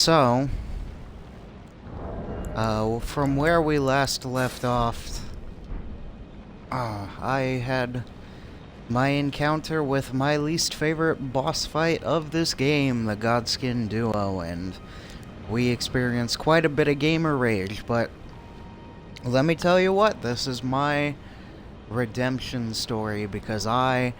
So, from where we last left off, I had my encounter with my least favorite boss fight of this game, the Godskin Duo, and we experienced quite a bit of gamer rage, but let me tell you what, this is my redemption story, because I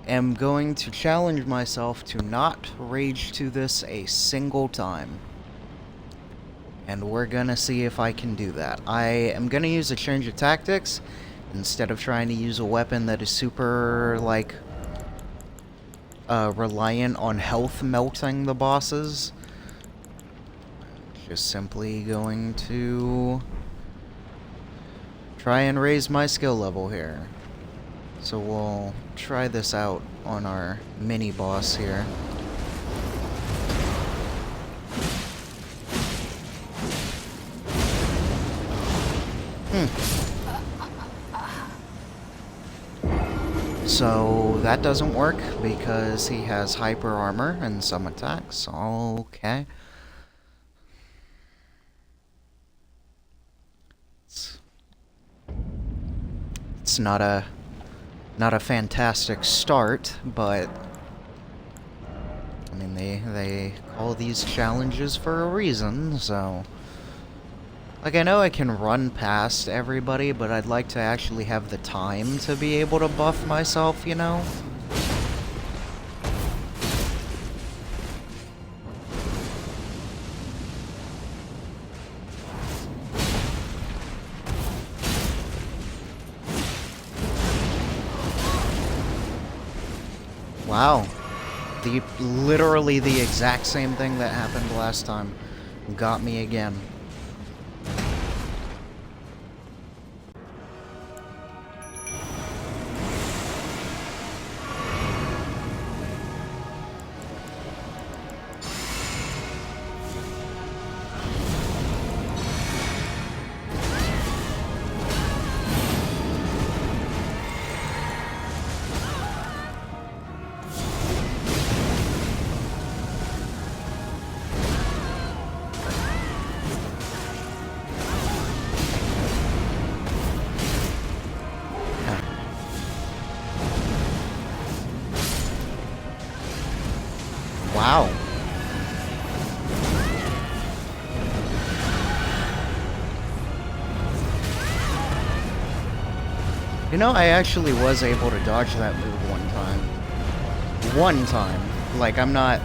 am going to challenge myself to not rage to this a single time. And we're gonna see if I can do that. I am gonna use a change of tactics instead of trying to use a weapon that is super, like, reliant on health melting the bosses. Just simply going to try and raise my skill level here. So we'll try this out on our mini boss here. So that doesn't work because he has hyper armor and some attacks. Okay. It's not a fantastic start, but I mean they call these challenges for a reason, so like, I know I can run past everybody, but I'd like to actually have the time to be able to buff myself, you know? Wow. Literally the exact same thing that happened last time got me again. Wow. You know, I actually was able to dodge that move one time. One time. Like, I'm not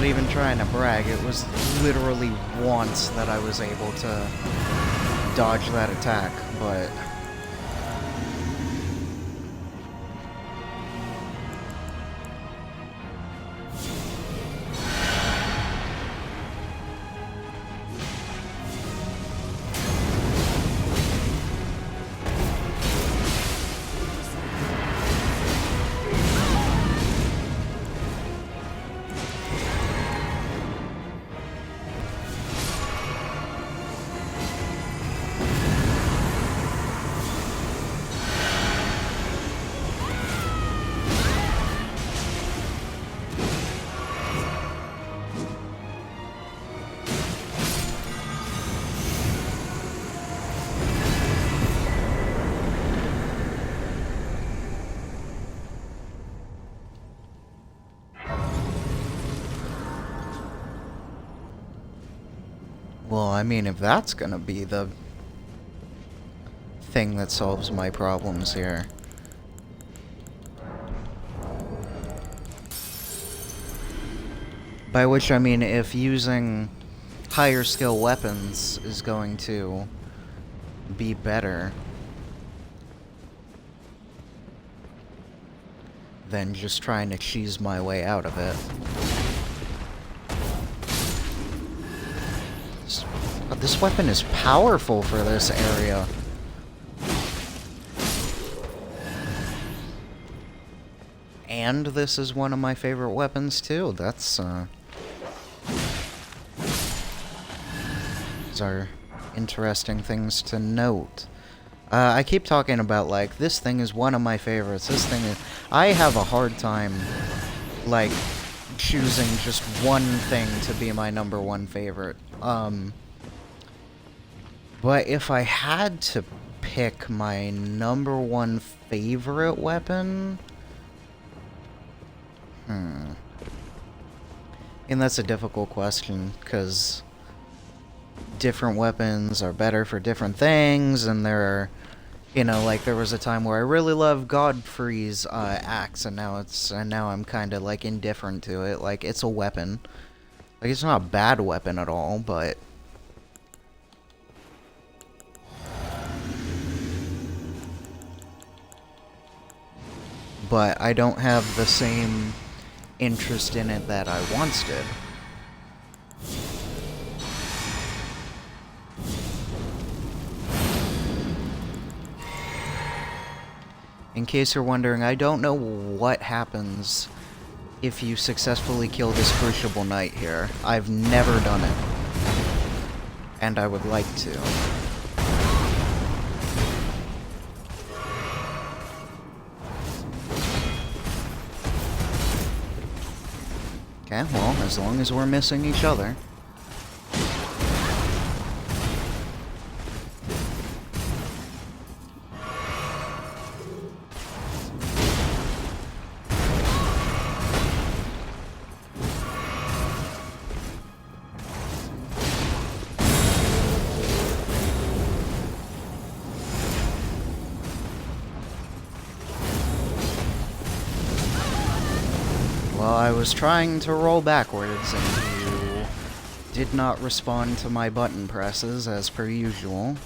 even trying to brag. It was literally once that I was able to dodge that attack, but well, I mean, if that's gonna be the thing that solves my problems here. By which I mean if using higher skill weapons is going to be better than just trying to cheese my way out of it. This weapon is powerful for this area. And this is one of my favorite weapons too. These are interesting things to note. I keep talking about, like, this thing is one of my favorites. This thing is... I have a hard time, like, choosing just one thing to be my #1 favorite. But if I had to pick my #1 favorite weapon... And that's a difficult question, because different weapons are better for different things, and there are, you know, like there was a time where I really loved Godfrey's axe, and now I'm kind of like indifferent to it. Like, it's a weapon. Like, it's not a bad weapon at all, but I don't have the same interest in it that I once did. In case you're wondering, I don't know what happens if you successfully kill this Crucible Knight here. I've never done it. And I would like to. Okay, well, as long as we're missing each other. Well, I was trying to roll backwards, and you did not respond to my button presses, as per usual.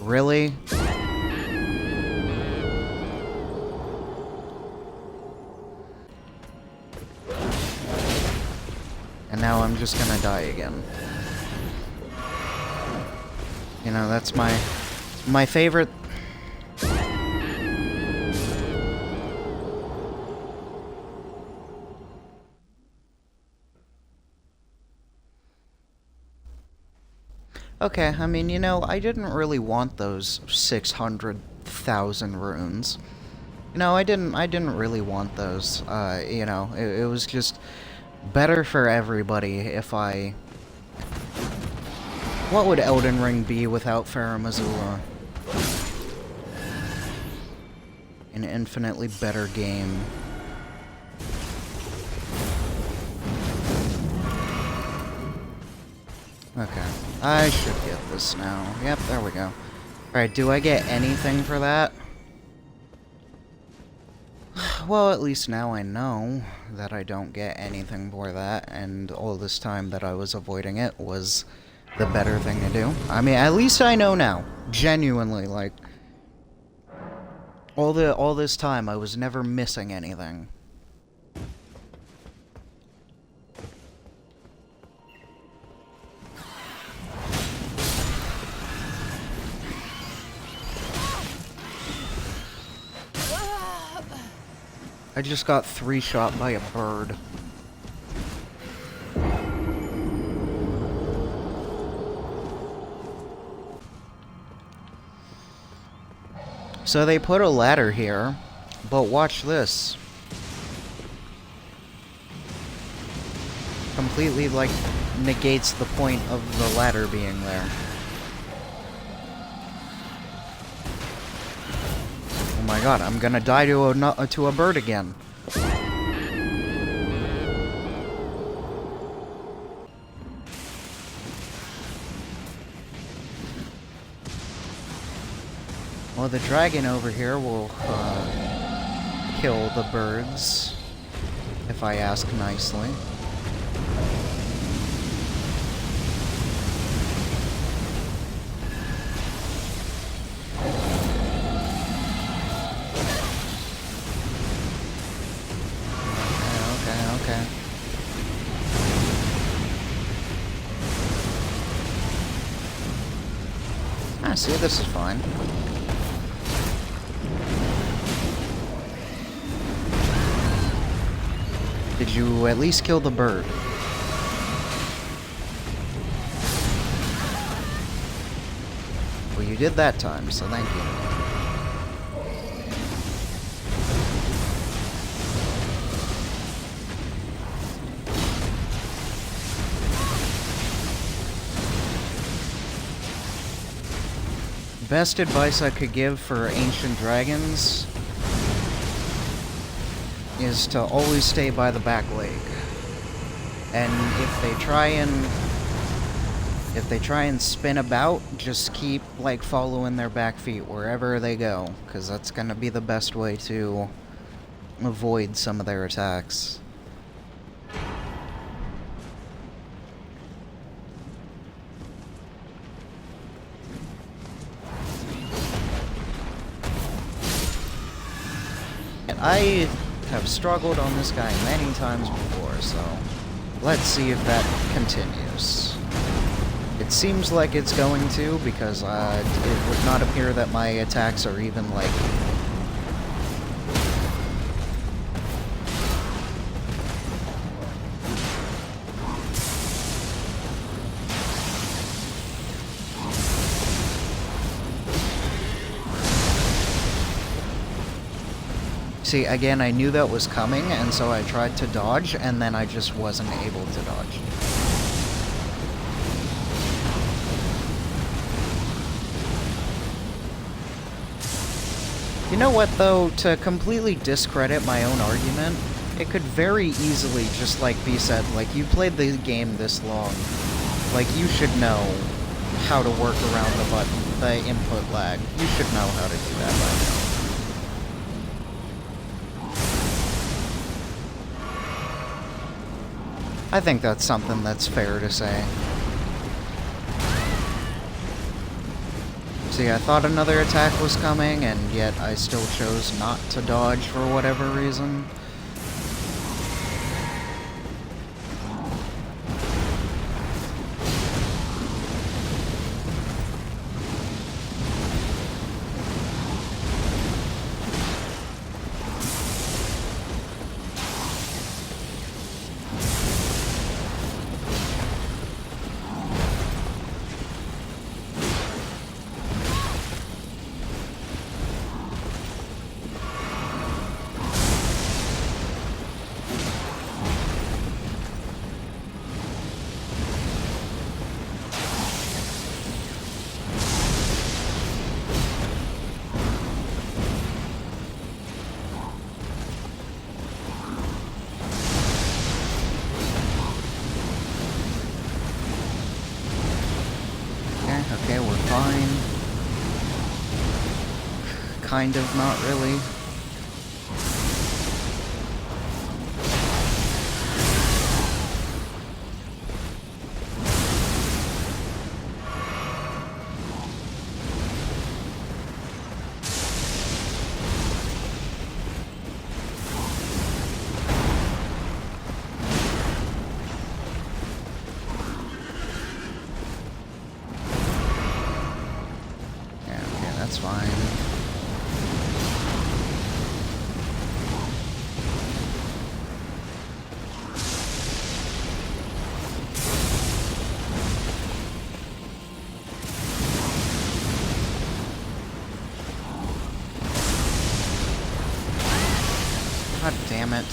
Really? And now I'm just gonna die again. You know, that's my favorite... Okay, I mean, you know, I didn't really want those 600,000 runes. You know, I didn't really want those. You know, it was just better for everybody if I... What would Elden Ring be without Farum Azula? An infinitely better game. Okay, I should get this now. Yep, there we go. Alright, do I get anything for that? Well, at least now I know that I don't get anything for that, and all this time that I was avoiding it was the better thing to do. I mean, at least I know now. Genuinely, like... All this time, I was never missing anything. I just got 3-shot by a bird. So they put a ladder here, but watch this. Completely, like, negates the point of the ladder being there. Oh my god, I'm gonna die to a bird again. Well, the dragon over here will kill the birds, if I ask nicely. Okay. Ah, see, this is fine. Did you at least kill the bird? Well, you did that time, so thank you. best advice I could give for ancient dragons is to always stay by the back leg. And if they try and spin about, just keep like following their back feet wherever they go, because that's gonna be the best way to avoid some of their attacks. And I have struggled on this guy many times before, so let's see if that continues. It seems like it's going to, because it would not appear that my attacks are even like... See, again, I knew that was coming, and so I tried to dodge, and then I just wasn't able to dodge. You know what, though? To completely discredit my own argument, it could very easily just, like, be said, like, you played the game this long. Like, you should know how to work around the input lag. You should know how to do that by now. I think that's something that's fair to say. See, I thought another attack was coming, and yet I still chose not to dodge for whatever reason. Okay, we're fine. Kind of, not really. That's fine. God damn it.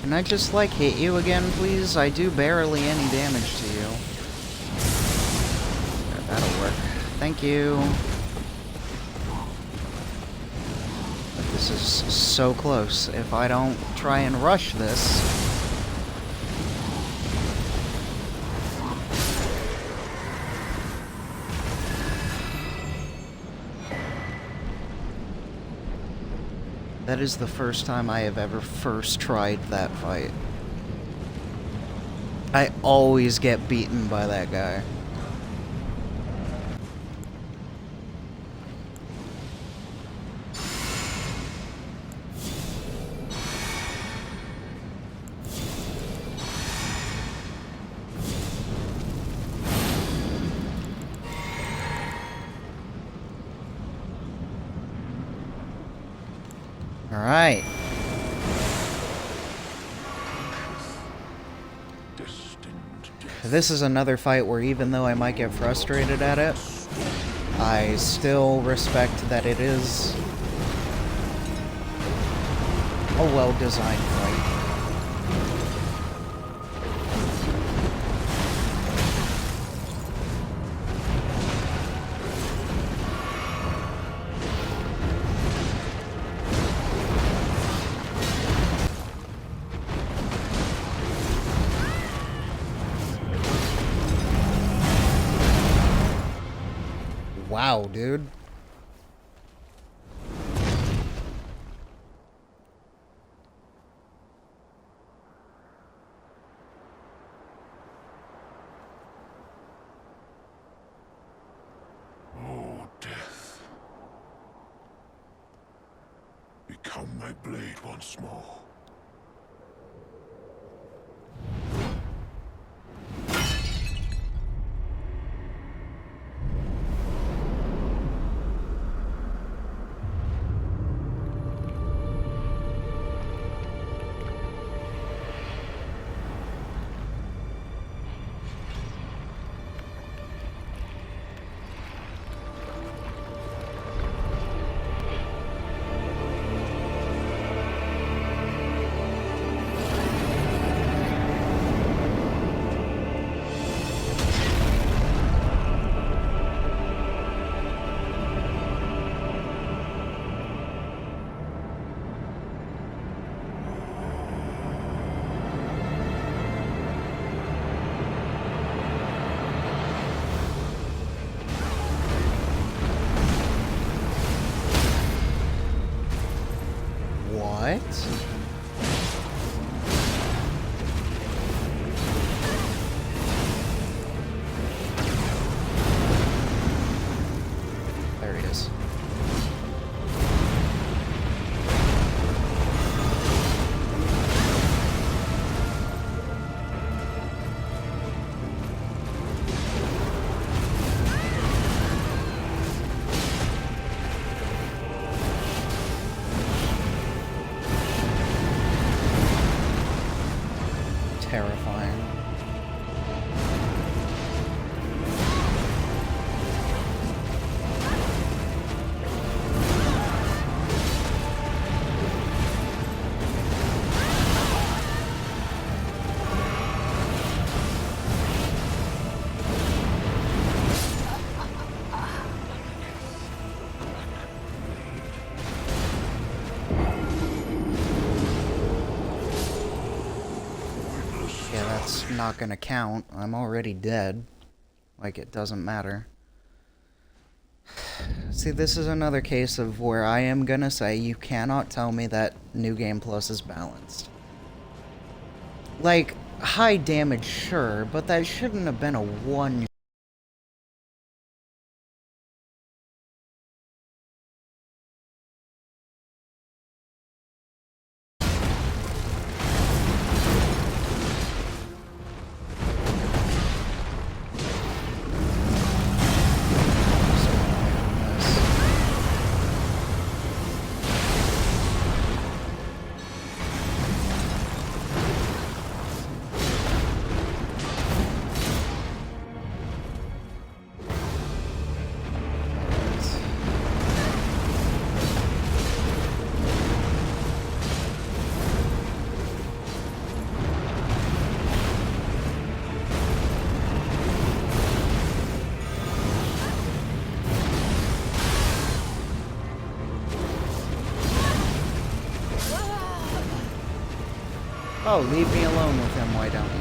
Can I just, like, hit you again, please? I do barely any damage to you. That'll work. Thank you. But this is so close. If I don't try and rush this... That is the first time I have ever first tried that fight. I always get beaten by that guy. Alright. This is another fight where even though I might get frustrated at it, I still respect that it is a well-designed fight. Wow, dude. Oh, death. Become my blade once more. What? There he is. Terrifying. Yeah, that's not gonna count. I'm already dead. Like, it doesn't matter. See, this is another case of where I am gonna say you cannot tell me that New Game Plus is balanced. Like, high damage, sure, but that shouldn't have been a one. Oh, leave me alone with him, why don't you?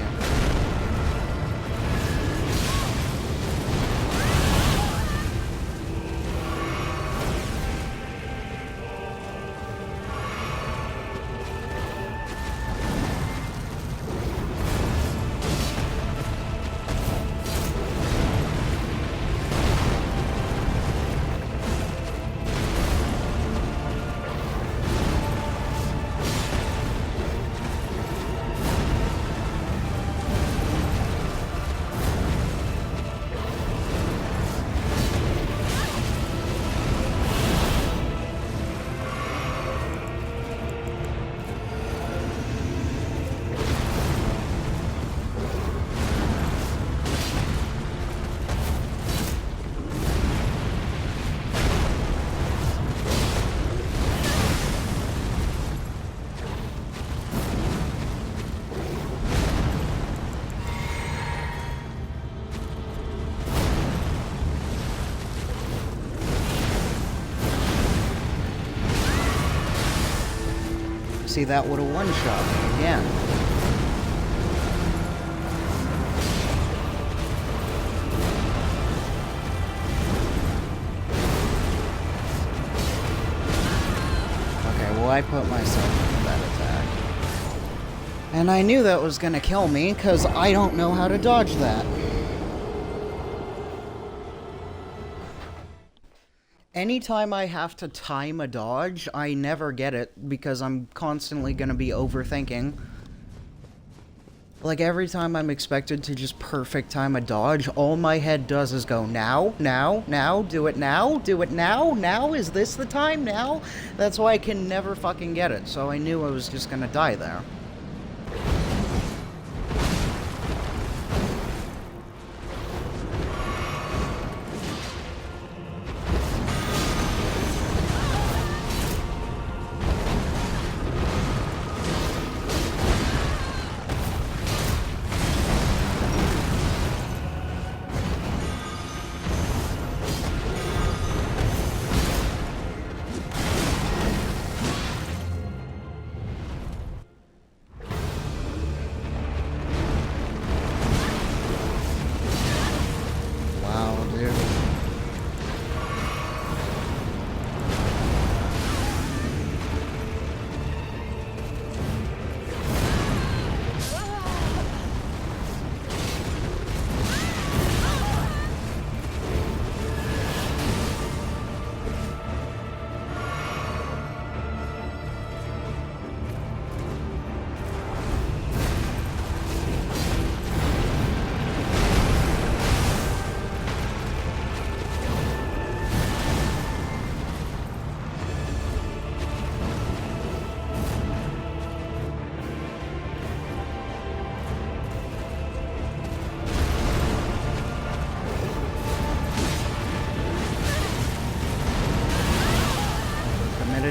See, that would have one-shot me again. well, I put myself into that attack. And I knew that was gonna kill me, because I don't know how to dodge that. Anytime I have to time a dodge, I never get it, because I'm constantly gonna be overthinking. Like, every time I'm expected to just perfect time a dodge, all my head does is go, now, now, now, do it now, now, is this the time, now? That's why I can never fucking get it, so I knew I was just gonna die there.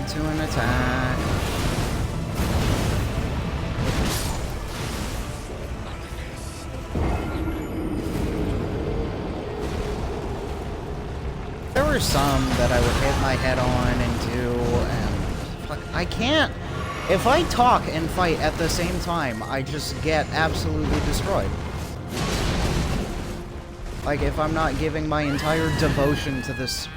To an attack. There were some that I would hit my head on and do, and fuck, I can't. If I talk and fight at the same time, I just get absolutely destroyed. Like, if I'm not giving my entire devotion to this.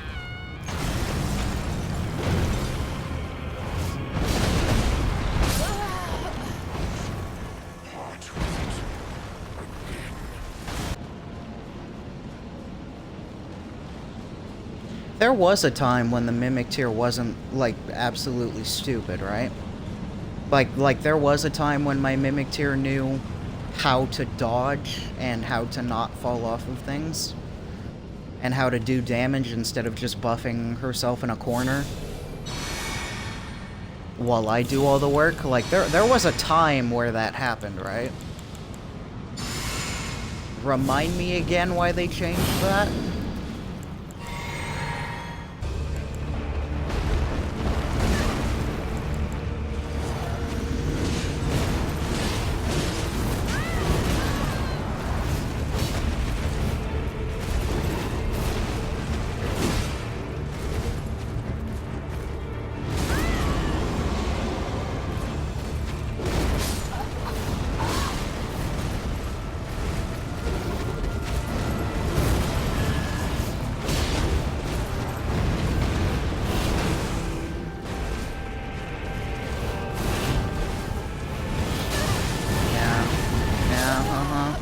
There was a time when the Mimic tier wasn't, like, absolutely stupid, right? Like there was a time when my Mimic tier knew how to dodge and how to not fall off of things. And how to do damage instead of just buffing herself in a corner. While I do all the work. Like, there was a time where that happened, right? Remind me again why they changed that?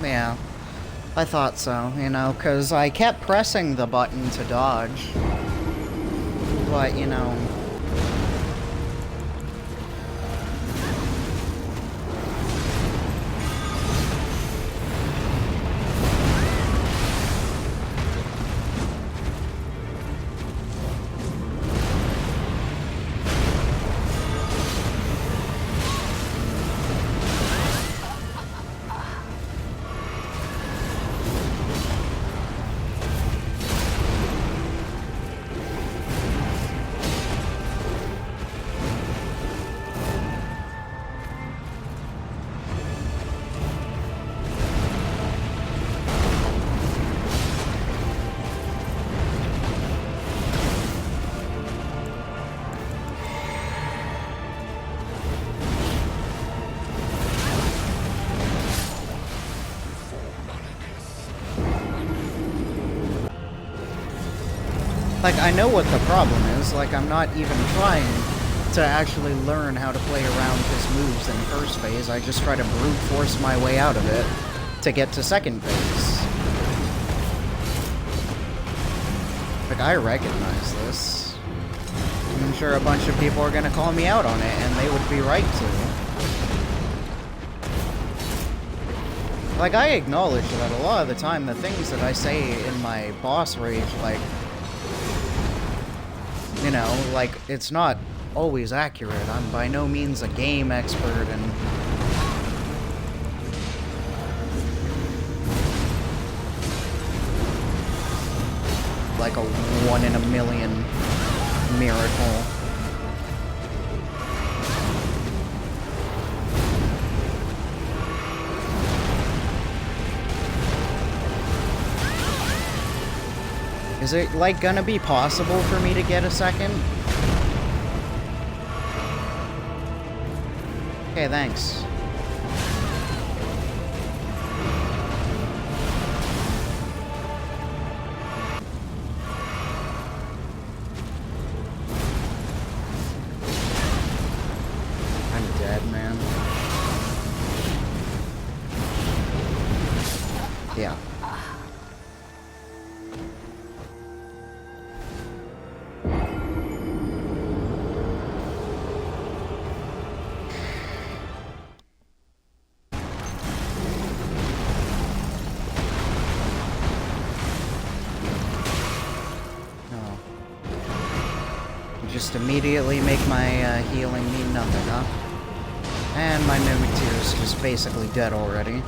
Yeah, I thought so, you know, because I kept pressing the button to dodge. But, you know. Like, I know what the problem is, like, I'm not even trying to actually learn how to play around his moves in first phase. I just try to brute force my way out of it to get to second phase. Like, I recognize this. I'm sure a bunch of people are gonna call me out on it, and they would be right to. Like, I acknowledge that a lot of the time, the things that I say in my boss rage, like, you know, like, it's not always accurate. I'm by no means a game expert, and like a 1 in a million miracle. Is it, like, gonna be possible for me to get a second? Okay, thanks. I'm dead, man. Yeah. Just immediately make my healing mean nothing, huh? And my Mimic Tear is just basically dead already.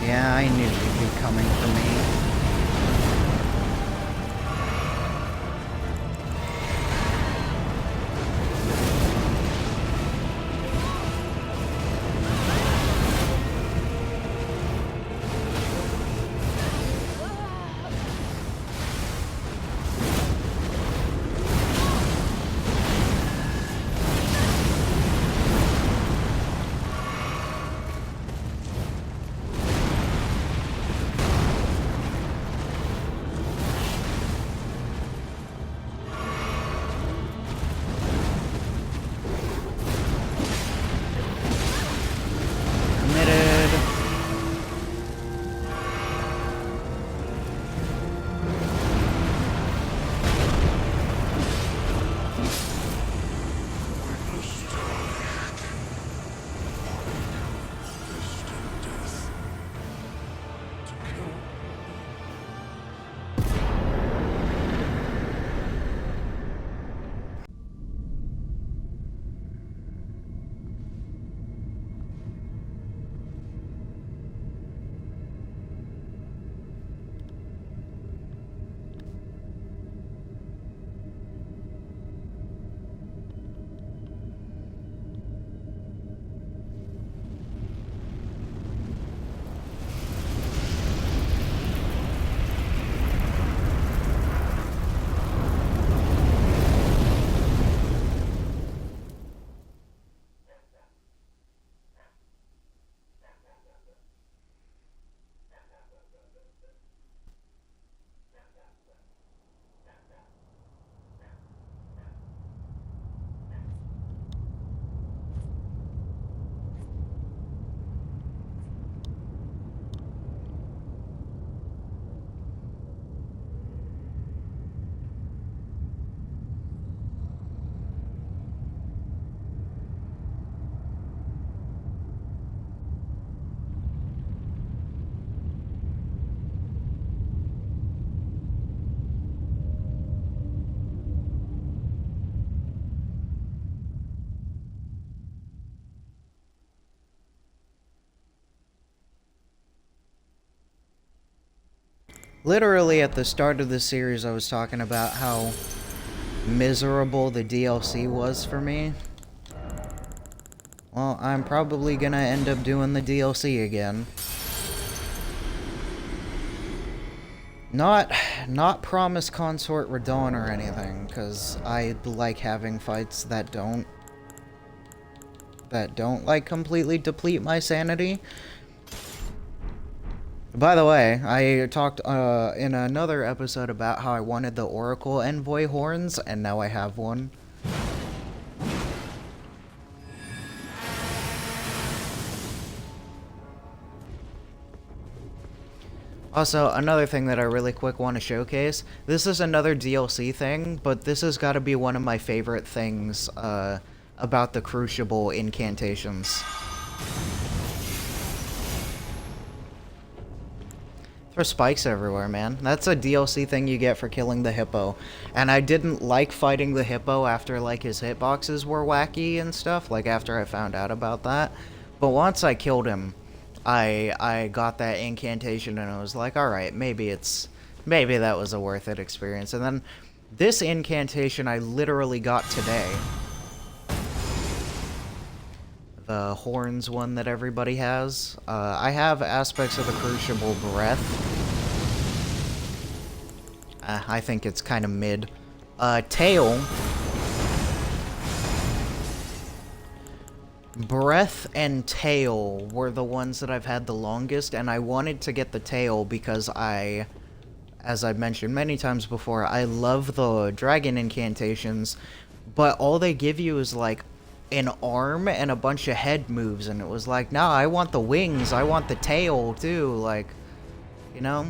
Yeah, I knew you'd be coming for me. Literally at the start of the series, I was talking about how miserable the DLC was for me. Well, I'm probably gonna end up doing the DLC again. Not Promise Consort Radon or anything, because I like having fights that don't like completely deplete my sanity. By the way, I talked in another episode about how I wanted the Oracle Envoy horns, and now I have one. Also, another thing that I really quick want to showcase, this is another DLC thing, but this has got to be one of my favorite things about the Crucible incantations. There are spikes everywhere, man. That's a DLC thing you get for killing the hippo. And I didn't like fighting the hippo after, like, his hitboxes were wacky and stuff, like, after I found out about that. But once I killed him, I got that incantation and I was like, alright, maybe that was a worth it experience. And then this incantation I literally got today. The horns one that everybody has. I have aspects of the Crucible breath. I think it's kind of mid. Tail. Breath and tail were the ones that I've had the longest, and I wanted to get the tail because as I've mentioned many times before, I love the dragon incantations, but all they give you is like an arm and a bunch of head moves, and it was like, nah, I want the wings, I want the tail too, like, you know?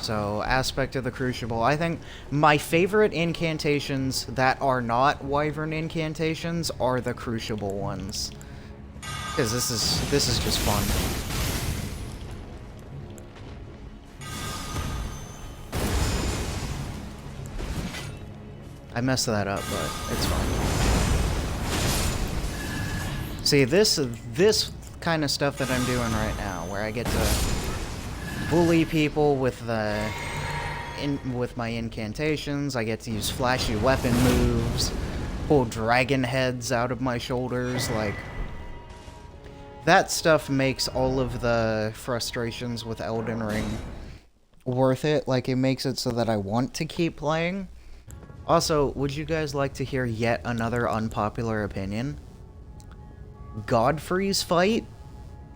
So, aspect of the Crucible. I think my favorite incantations that are not Wyvern incantations are the Crucible ones. Because this is just fun. I messed that up, but it's fine. See, this kind of stuff that I'm doing right now, where I get to bully people with my incantations, I get to use flashy weapon moves, pull dragon heads out of my shoulders, like, that stuff makes all of the frustrations with Elden Ring worth it. Like, it makes it so that I want to keep playing. Also, would you guys like to hear yet another unpopular opinion? Godfrey's fight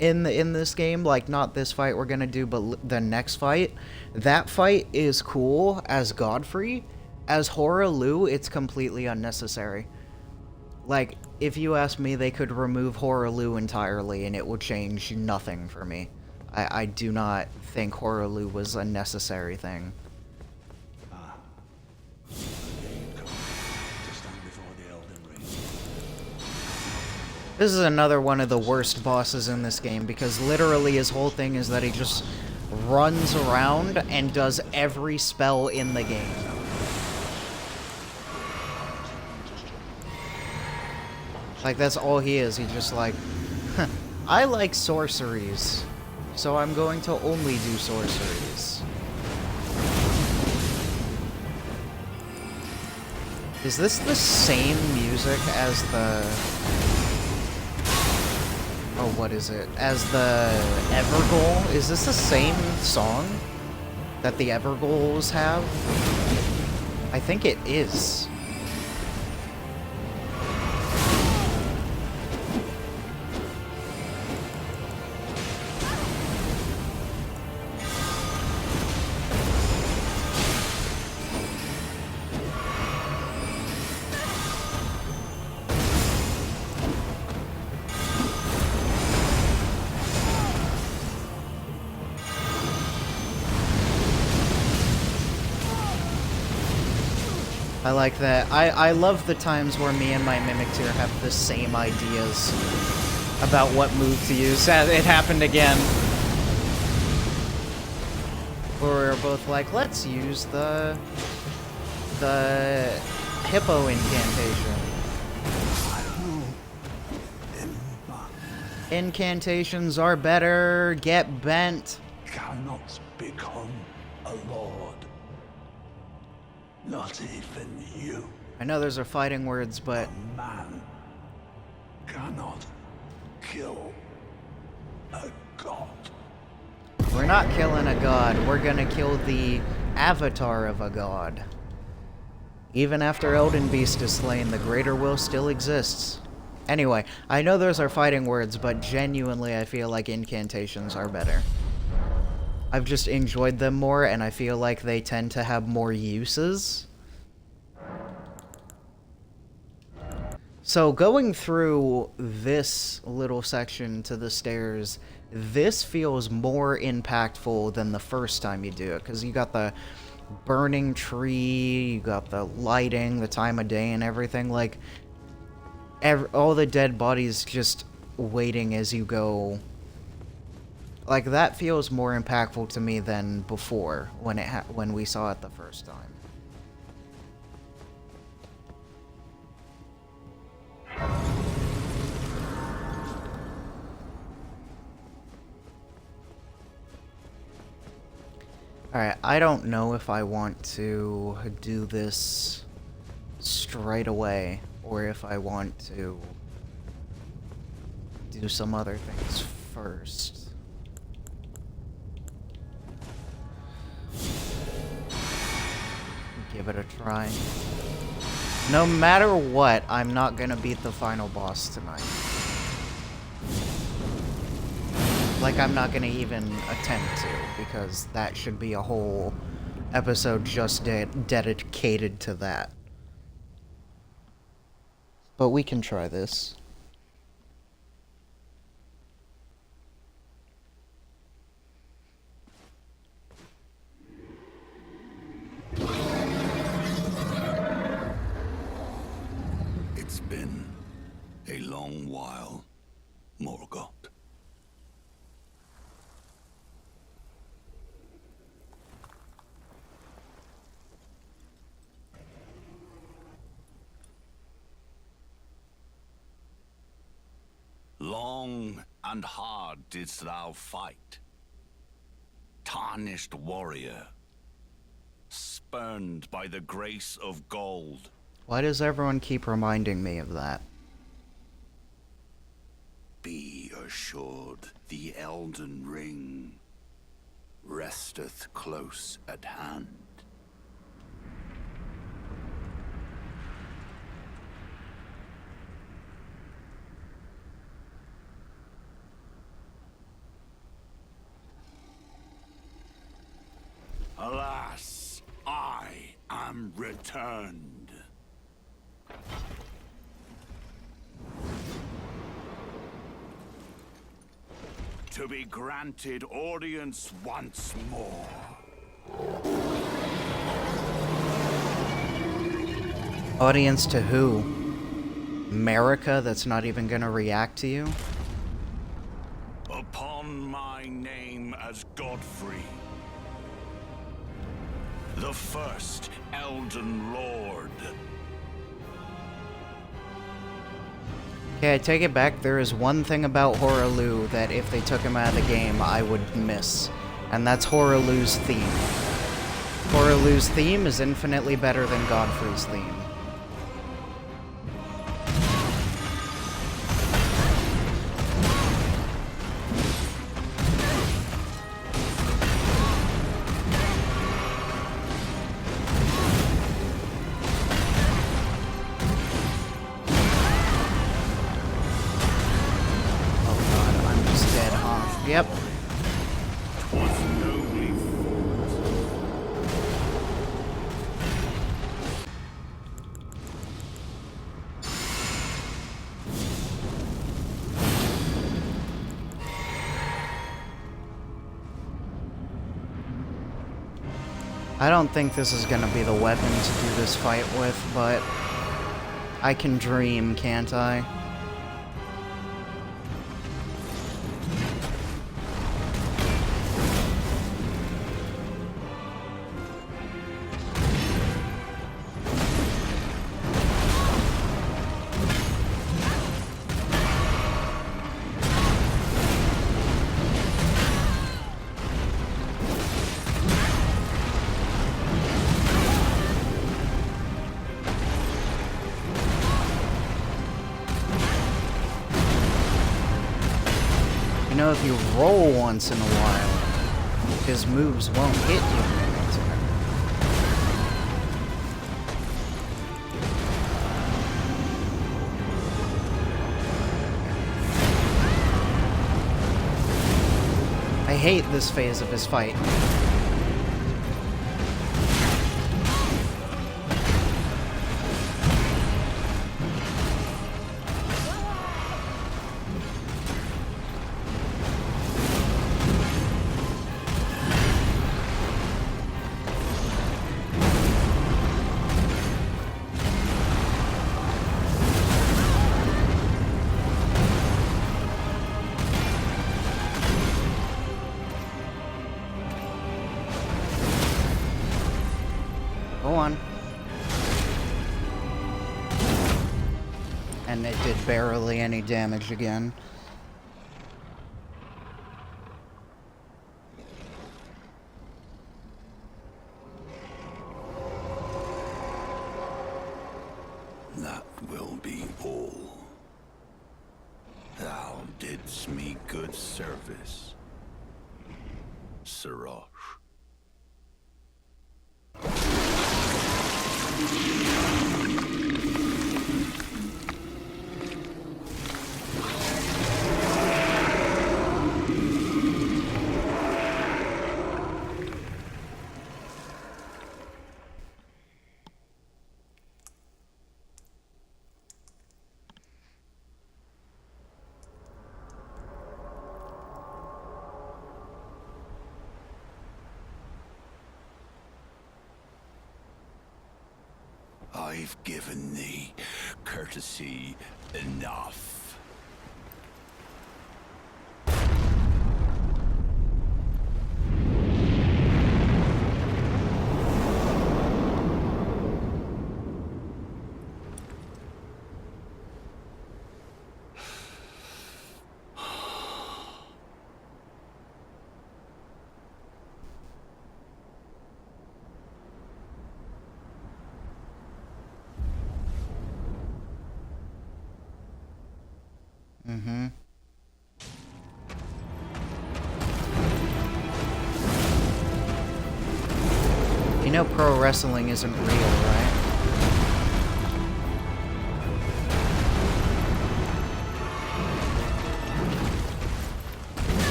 in this game, like, not this fight we're gonna do, but the next fight, that fight is cool as Godfrey. As Hoaraloo, it's completely unnecessary. Like, if you ask me, they could remove Hoaraloo entirely and it would change nothing for me. I do not think Hoaraloo was a necessary thing. This is another one of the worst bosses in this game, because literally his whole thing is that he just runs around and does every spell in the game. Like, that's all he is. He's just like, I like sorceries, so I'm going to only do sorceries. Is this the same music as the... oh, what is it? As the Evergoal? Is this the same song that the Evergoals have? I think it is. I like that. I love the times where me and my Mimic Tier have the same ideas about what move to use. It happened again. Where we were both like, let's use the Hippo incantation. Incantations are better. Get bent. Cannot become a lord. Not even you. I know those are fighting words, but A man cannot kill a god. we're not killing a god. We're gonna kill the avatar of a god. Even after Elden Beast is slain, the greater will still exists. Anyway, I know those are fighting words, but genuinely I feel like incantations are better. I've just enjoyed them more, and I feel like they tend to have more uses. So going through this little section to the stairs, this feels more impactful than the first time you do it, because you got the burning tree, you got the lighting, the time of day, and everything. Like, all the dead bodies just waiting as you go. Like, that feels more impactful to me than before, when we saw it the first time. Alright, I don't know if I want to do this straight away, or if I want to do some other things first. Give it a try. No matter what, I'm not gonna beat the final boss tonight. Like, I'm not gonna even attempt to, because that should be a whole episode just dedicated to that. But we can try this. It's been a long while, Morgoth. Long and hard didst thou fight, tarnished warrior, spurned by the grace of gold. Why does everyone keep reminding me of that? Be assured the Elden Ring resteth close at hand. Alas, I am returned. To be granted audience once more. Audience to who? America that's not even gonna react to you? Upon my name as Godfrey, the first Elden Lord. Okay, I take it back. There is one thing about Hoaraloo that if they took him out of the game, I would miss. And that's Hoaraloo's theme. Hoaraloo's theme is infinitely better than Godfrey's theme. Yep. I don't think this is gonna be the weapon to do this fight with, but I can dream, can't I? You know, if you roll once in a while, his moves won't hit you in it. I hate this phase of his fight. Go on. And it did barely any damage again. That will be all. Thou didst me good service, Siraj. I've given thee courtesy enough. Mm-hmm. You know pro wrestling isn't real, right?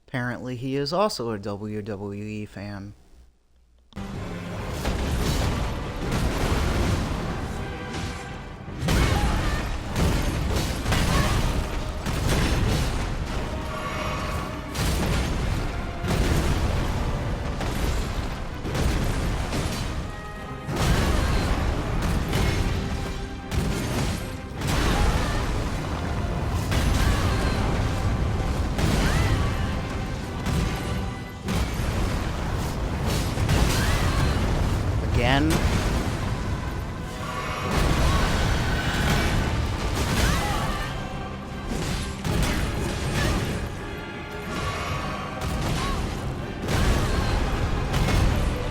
Apparently he is also a WWE fan. Again.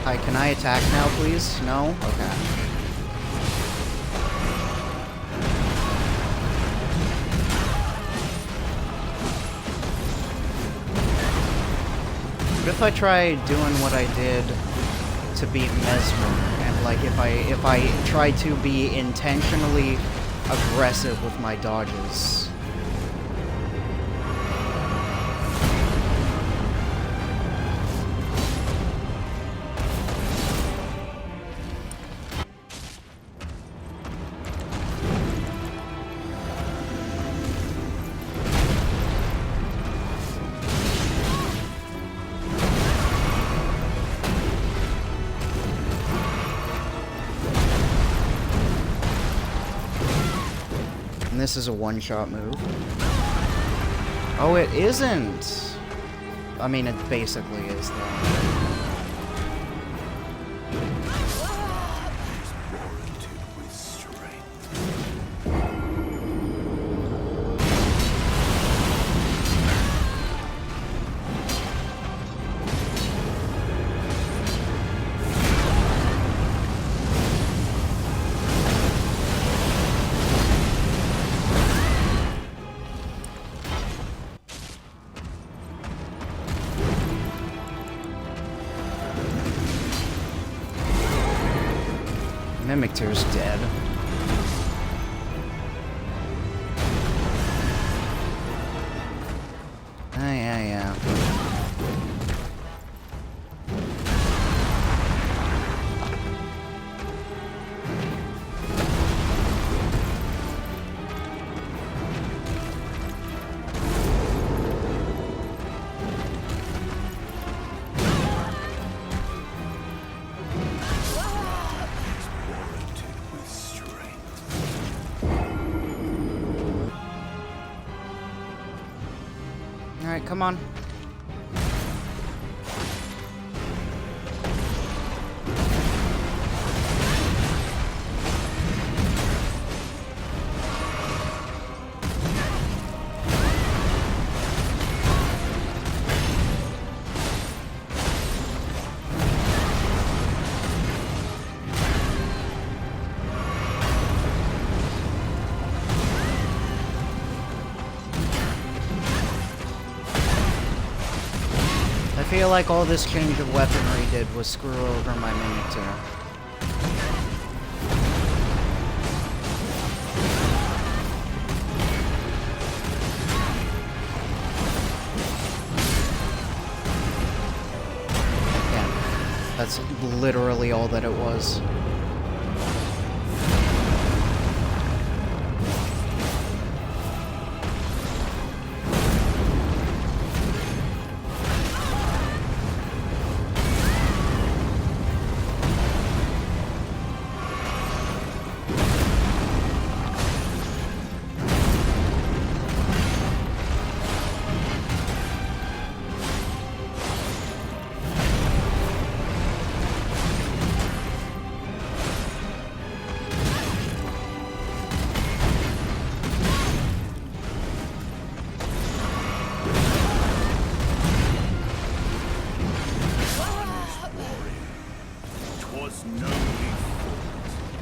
Hi, can I attack now, please? No? Okay. What if I try doing what I did to beat Mesmer, and like if I try to be intentionally aggressive with my dodges? And this is a one-shot move. Oh, it isn't! I mean, it basically is, though. Mimictyr's dead. Ah, yeah. Alright, come on. I feel like all this change of weaponry did was screw over my Mimictyr. Yeah, that's literally all that it was.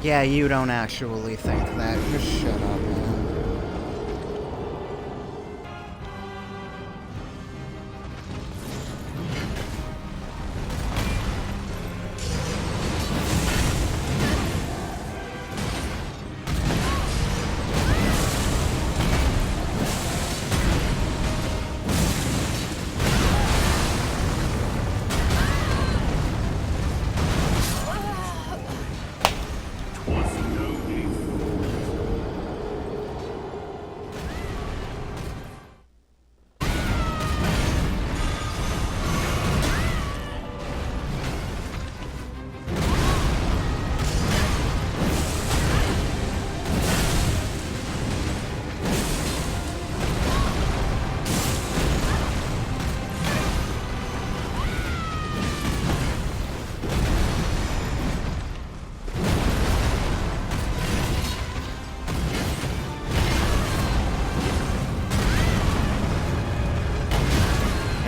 Yeah, you don't actually think that. Just shut up, man.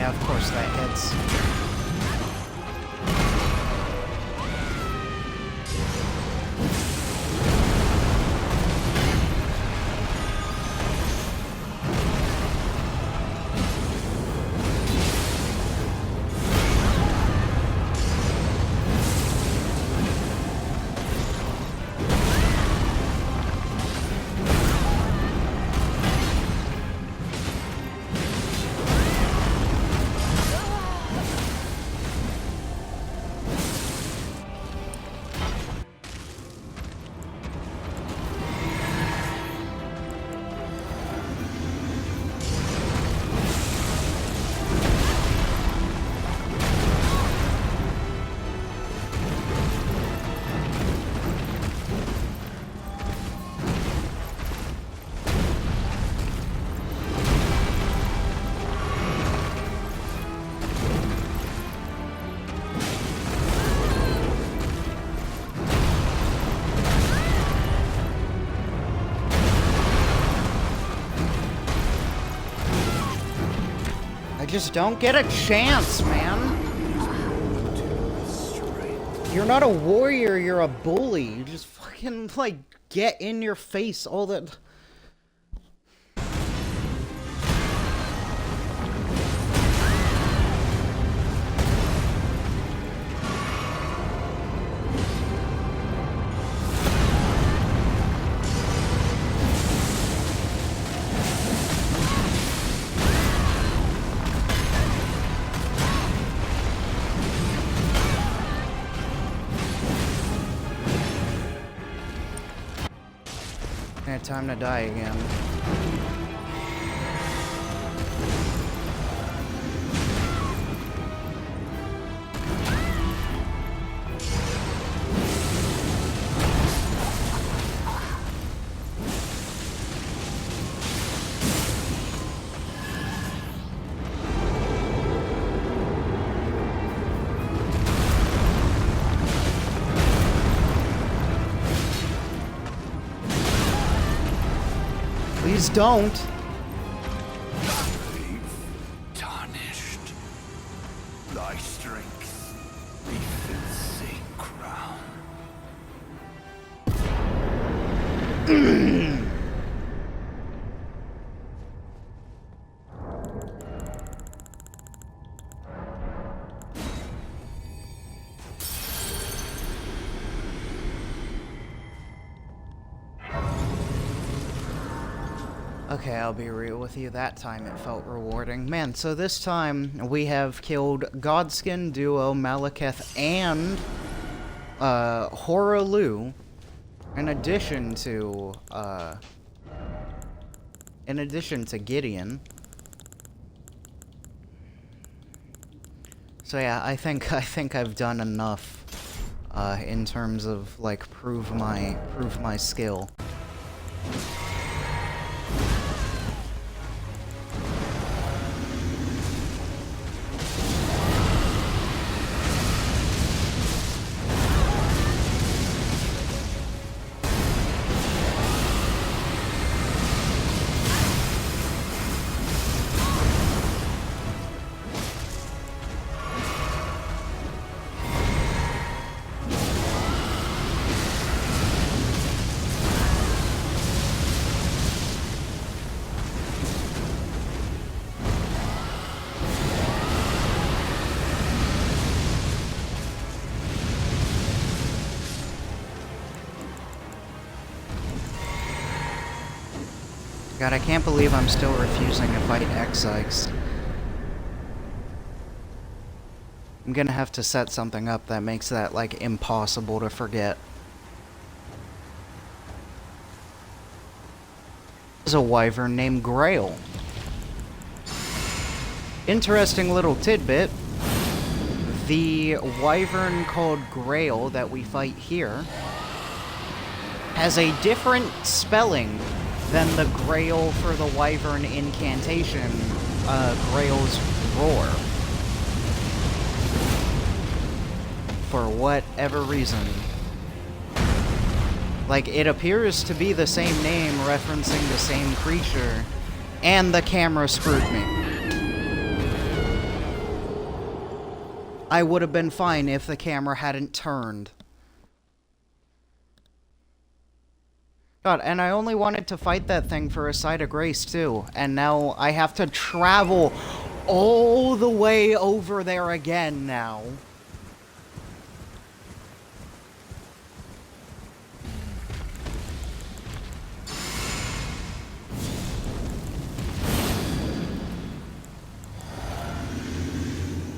Of course that hits. Just don't get a chance, man. You're not a warrior, you're a bully. You just fucking, like, get in your face all that. Yeah, time to die again. Please don't. Grave tarnished. Thy strength befits a crown. Okay, I'll be real with you. That time it felt rewarding. Man, so this time we have killed Godskin Duo, Malekith, and Horalu, in addition to Gideon. So yeah, I think I've done enough in terms of like prove my skill. God, I can't believe I'm still refusing to fight X-Sykes. I'm gonna have to set something up that makes that, like, impossible to forget. There's a wyvern named Grail. Interesting little tidbit. The wyvern called Grail that we fight here has a different spelling than the Grail for the wyvern incantation, Grail's Roar. For whatever reason. Like, it appears to be the same name referencing the same creature, and the camera screwed me. I would have been fine if the camera hadn't turned. God, and I only wanted to fight that thing for a site of grace, too. And now I have to travel all the way over there again now.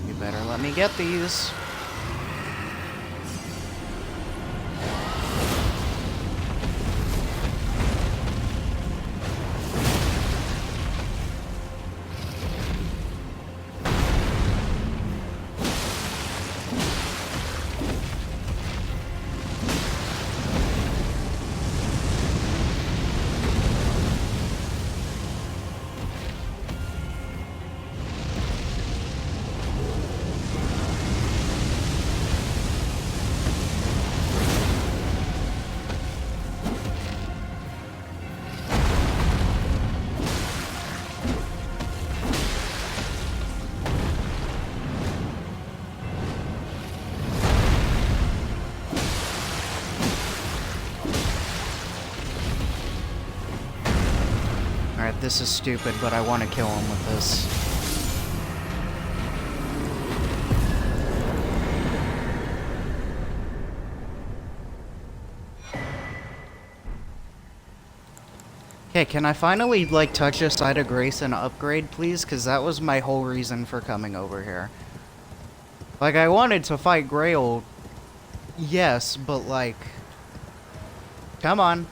You better let me get these. Alright, this is stupid, but I want to kill him with this. Okay, can I finally, like, touch a site of grace and upgrade, please? Because that was my whole reason for coming over here. Like, I wanted to fight Grail, yes, but, like... Come on.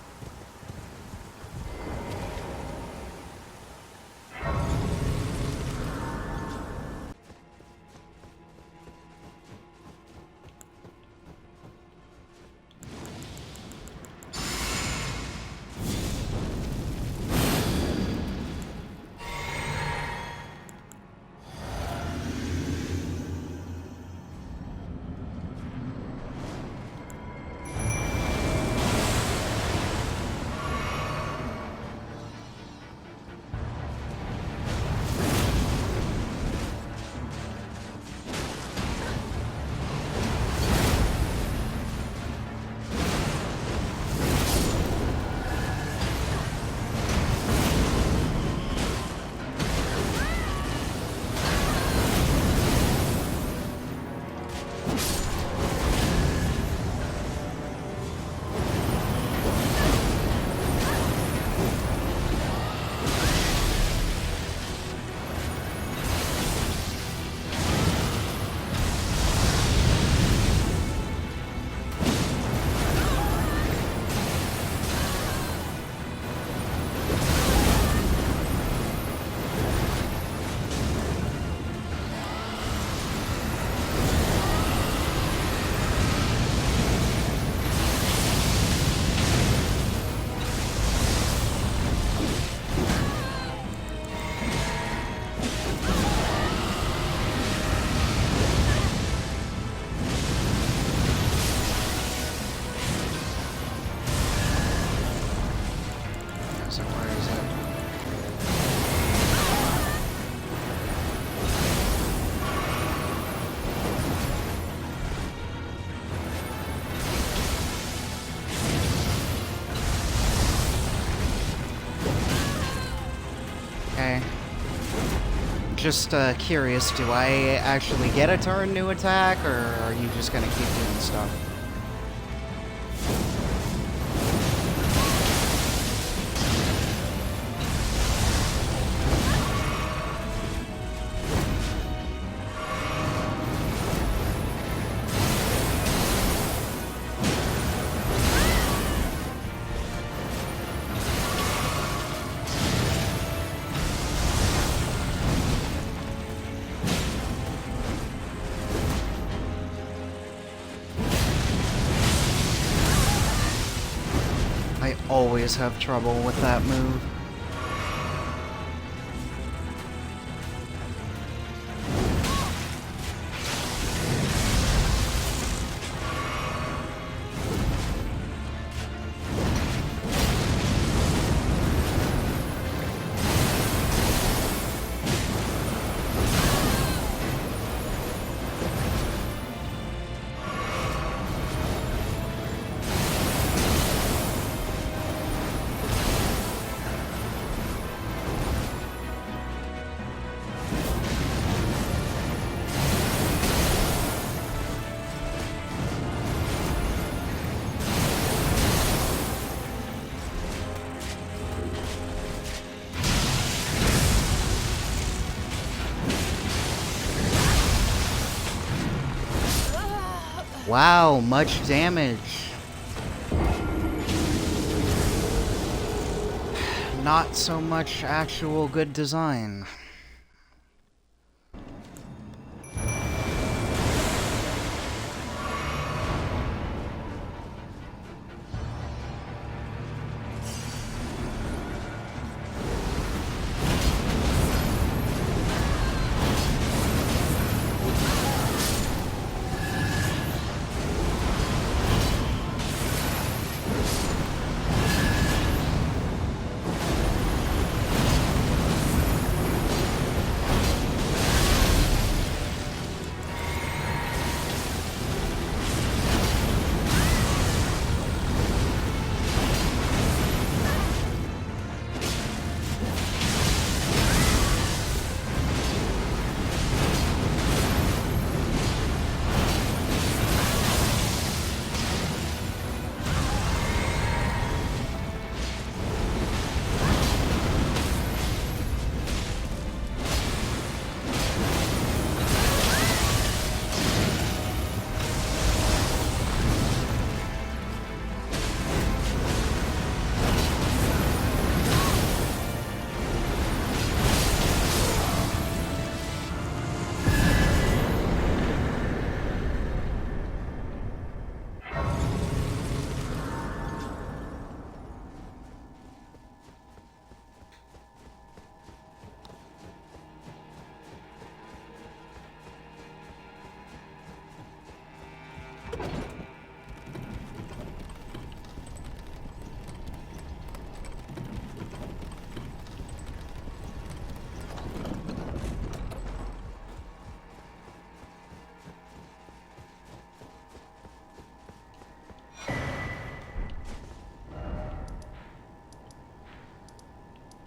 So where is it? Okay. Just curious, do I actually get a turn to attack, or are you just gonna keep doing stuff? I always have trouble with that move. Wow, much damage. Not so much actual good design.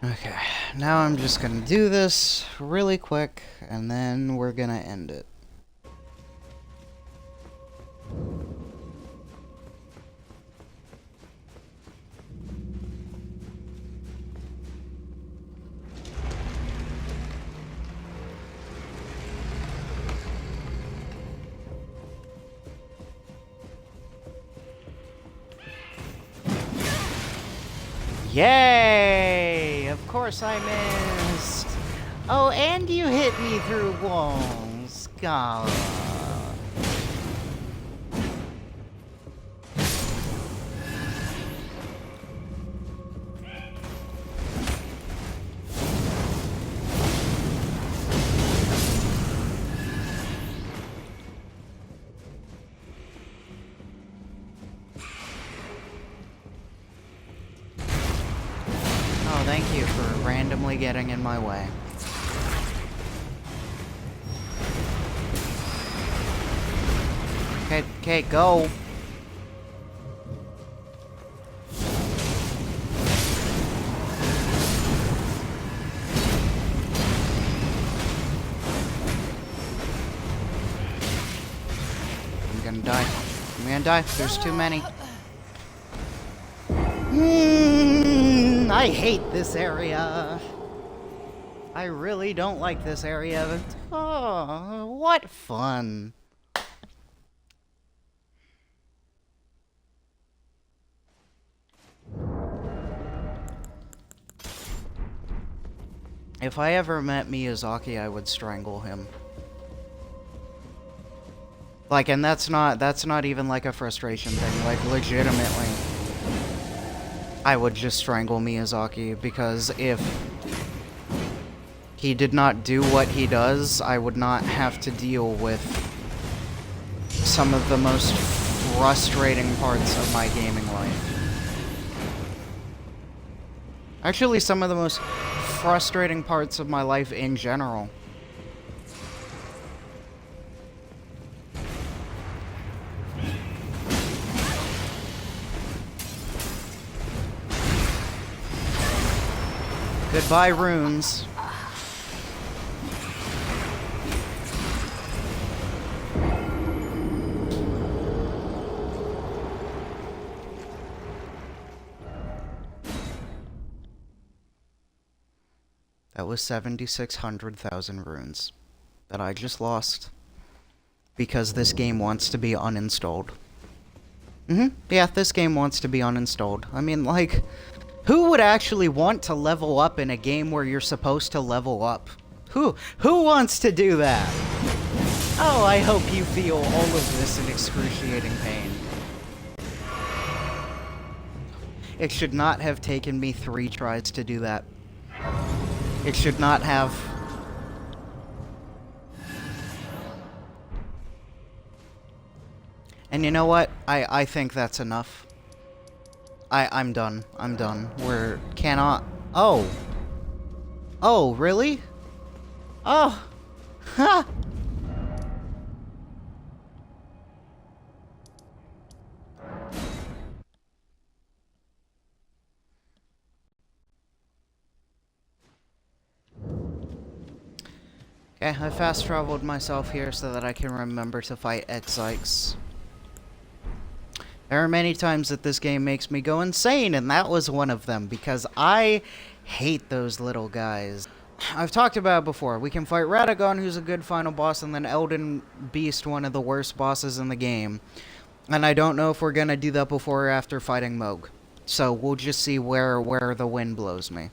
Okay, now I'm just gonna do this really quick, and then we're gonna end it. Yay! Of course I missed! Oh, and you hit me through walls. God. thank you for randomly getting in my way. Okay, go. I'm gonna die. I'm gonna die. There's too many. I hate this area. I really don't like this area. Oh, what fun. If I ever met Miyazaki, I would strangle him. Like, and that's not even like a frustration thing, like legitimately. I would just strangle Miyazaki, because if he did not do what he does, I would not have to deal with some of the most frustrating parts of my gaming life. Actually, some of the most frustrating parts of my life in general. Goodbye, runes. That was 7,600,000 runes that I just lost because this game wants to be uninstalled. Yeah, this game wants to be uninstalled. I mean, like, who would actually want to level up in a game where you're supposed to level up? Who wants to do that? Oh, I hope you feel all of this in excruciating pain. It should not have taken me 3 tries to do that. It should not have. And you know what? I think that's enough. I'm done. I'm done. We're cannot. Oh. Oh, really? Oh. Ha! Okay, I fast traveled myself here so that I can remember to fight X-Zykes. There are many times that this game makes me go insane, and that was one of them, because I hate those little guys. I've talked about it before. We can fight Radagon, who's a good final boss, and then Elden Beast, one of the worst bosses in the game. And I don't know if we're gonna do that before or after fighting Moog. So we'll just see where the wind blows me.